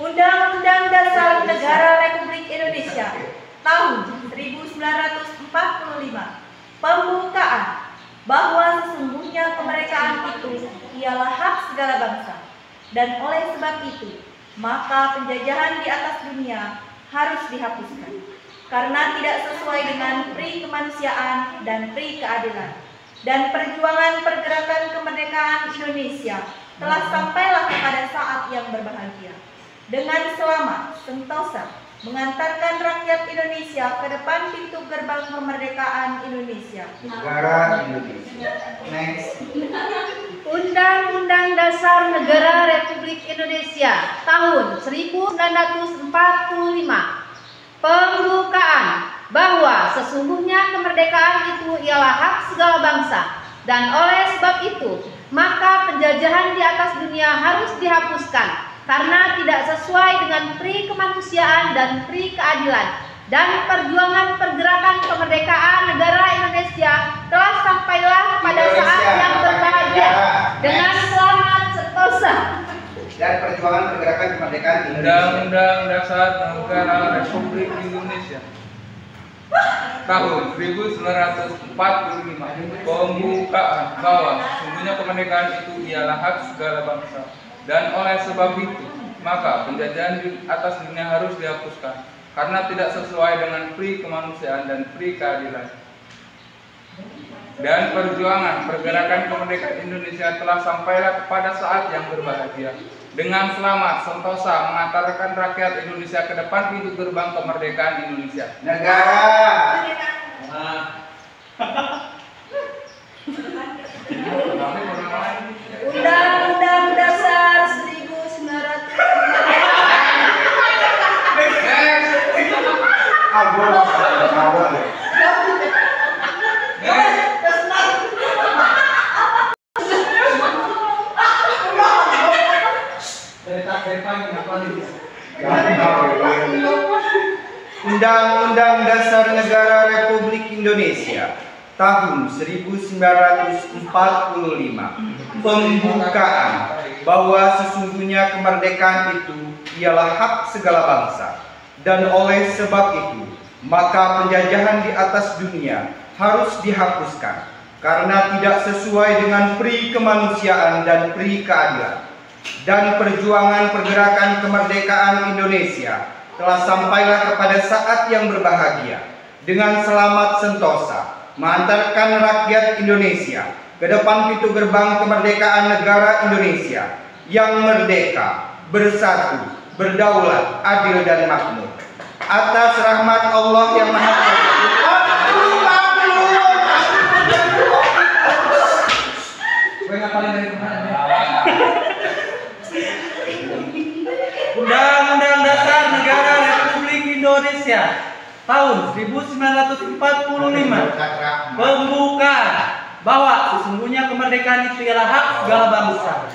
Undang-Undang Dasar Negara Republik Indonesia tahun 1945 pembukaan bahwa sesungguhnya kemerdekaan itu ialah hak segala bangsa, dan oleh sebab itu maka penjajahan di atas dunia harus dihapuskan karena tidak sesuai dengan pri kemanusiaan dan pri keadilan, dan perjuangan pergerakan kemerdekaan Indonesia telah sampailah kepada saat yang berbahagia dengan selamat sentosa mengantarkan rakyat Indonesia ke depan pintu gerbang kemerdekaan Indonesia. Negara Indonesia. Next. Undang-Undang Dasar Negara Republik Indonesia tahun 1945 pembukaan bahwa sesungguhnya kemerdekaan itu ialah hak segala bangsa, dan oleh sebab itu maka penjajahan di atas dunia harus dihapuskan karena tidak sesuai dengan pri kemanusiaan dan pri keadilan, dan perjuangan pergerakan kemerdekaan negara Indonesia telah sampailah pada saat yang berbahagia dengan selamat sentosa. Dan perjuangan pergerakan kemerdekaan Undang-Undang Dasar Negara Republik Indonesia tahun 1945 pembukaan bahwa sesungguhnya kemerdekaan itu ialah hak segala bangsa, dan oleh sebab itu maka penjajahan di atas dunia harus dihapuskan karena tidak sesuai dengan pri kemanusiaan dan pri keadilan, dan perjuangan pergerakan kemerdekaan Indonesia telah sampailah kepada saat yang berbahagia dengan selamat sentosa mengantarkan rakyat Indonesia ke depan pintu gerbang kemerdekaan Indonesia. negara. Undang-Undang Dasar 1945 Undang-Undang Dasar Negara Republik Indonesia tahun 1945 pembukaan bahwa sesungguhnya kemerdekaan itu ialah hak segala bangsa, dan oleh sebab itu maka penjajahan di atas dunia harus dihapuskan karena tidak sesuai dengan pri kemanusiaan dan pri keadilan, dan perjuangan pergerakan kemerdekaan Indonesia telah sampailah kepada saat yang berbahagia dengan selamat sentosa mengantarkan rakyat Indonesia ke depan pintu gerbang kemerdekaan negara Indonesia yang merdeka, bersatu, berdaulat, adil dan makmur. Atas rahmat Allah yang Maha Kuasa. Undang-Undang Dasar Negara Republik Indonesia tahun 1945 pembukaan bahwa sesungguhnya kemerdekaan itu ialah hak segala bangsa,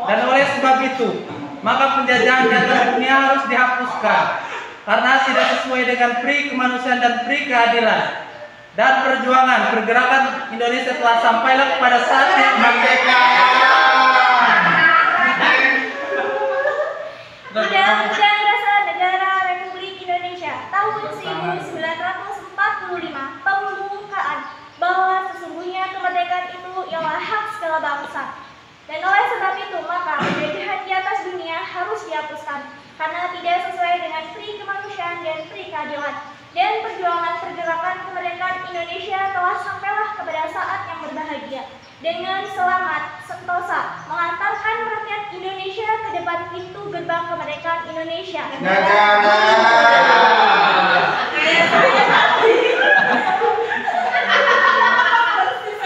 dan oleh sebab itu maka penjajahan di atas dunia harus dihapuskan karena tidak sesuai dengan pri kemanusiaan dan pri keadilan, dan perjuangan pergerakan Indonesia telah sampailah kepada saat yang merdeka. Undang-Undang Dasar Negara Republik Indonesia tahun 1945 pembukaan bahwa sesungguhnya kemerdekaan itu ialah hak segala bangsa, dan oleh sebab itu maka penjajahan di atas dunia harus dihapuskan karena tidak sesuai dengan pri kemanusiaan dan pri keadilan, dan perjuangan pergerakan kemerdekaan Indonesia telah sampailah kepada saat yang berbahagia dengan selamat sentosa mengantarkan rakyat Indonesia ke depan pintu gerbang kemerdekaan Indonesia. Negara.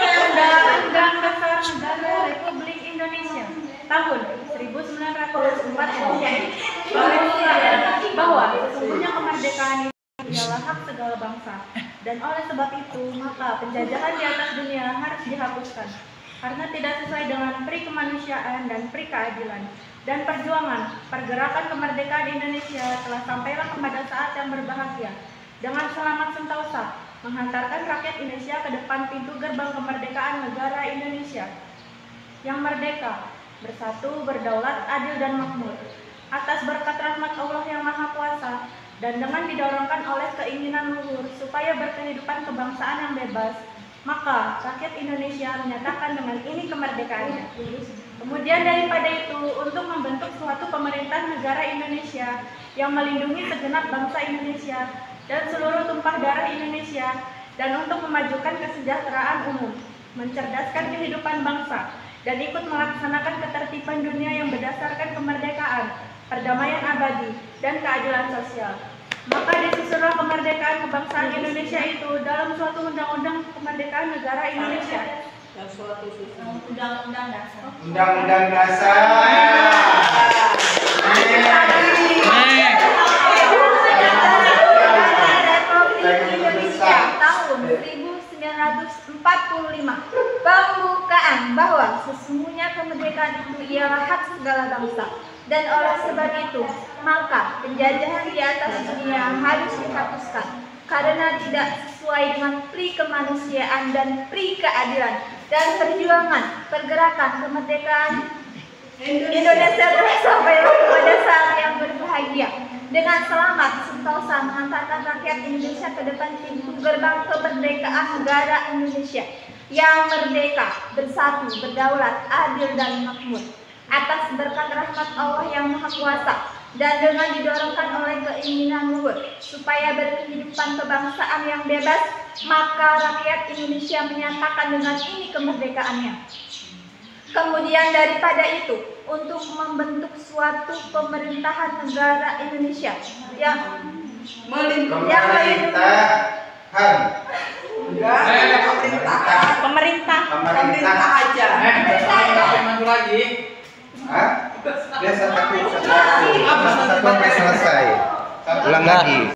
Undang-Undang Dasar Negara Republik Indonesia tahun 1945 bahwa sesungguhnya kemerdekaan itu ialah hak segala bangsa, dan oleh sebab itu maka penjajahan di atas dunia harus dihapuskan karena tidak sesuai dengan pri kemanusiaan dan pri keadilan, dan perjuangan pergerakan kemerdekaan Indonesia telah sampailah kepada saat yang berbahagia dengan selamat sentosa menghantarkan rakyat Indonesia ke depan pintu gerbang kemerdekaan negara Indonesia yang merdeka, bersatu, berdaulat, adil dan makmur, atas berkat rahmat Allah yang Maha Kuasa, dan dengan didorongkan oleh keinginan luhur supaya berkehidupan kebangsaan yang bebas, maka rakyat Indonesia menyatakan dengan ini kemerdekaannya. Kemudian daripada itu, untuk membentuk suatu pemerintah negara Indonesia yang melindungi segenap bangsa Indonesia dan seluruh tumpah darah Indonesia, dan untuk memajukan kesejahteraan umum, mencerdaskan kehidupan bangsa, dan ikut melaksanakan ketertiban dunia yang berdasarkan kemerdekaan, perdamaian abadi, dan keadilan sosial. Maka disusunlah kemerdekaan kebangsaan Indonesia itu dalam suatu undang-undang kemerdekaan negara Indonesia. Undang-undang dasar. Undang-undang dasar. Republik Indonesia tahun 1945. Pembukaan bahwa sesungguhnya kemerdekaan itu ialah hak segala bangsa, dan oleh sebab itu maka penjajahan di atas dunia harus dihapuskan karena tidak sesuai dengan pri kemanusiaan dan pri keadilan, dan perjuangan pergerakan kemerdekaan Indonesia telah sampai pada saat yang berbahagia dengan selamat sentosa mengantarkan rakyat Indonesia ke depan pintu gerbang kemerdekaan negara Indonesia yang merdeka, bersatu, berdaulat, adil dan makmur, atas berkat rahmat Allah yang Maha Kuasa, dan dengan didorongkan oleh keinginan luhur supaya berkehidupan kebangsaan yang bebas, maka rakyat Indonesia menyatakan dengan ini kemerdekaannya. Kemudian daripada itu, untuk membentuk suatu pemerintahan negara Indonesia yang pemerintah aja. Maju lagi. Hah? Dia satu sampai selesai. Ulang lagi.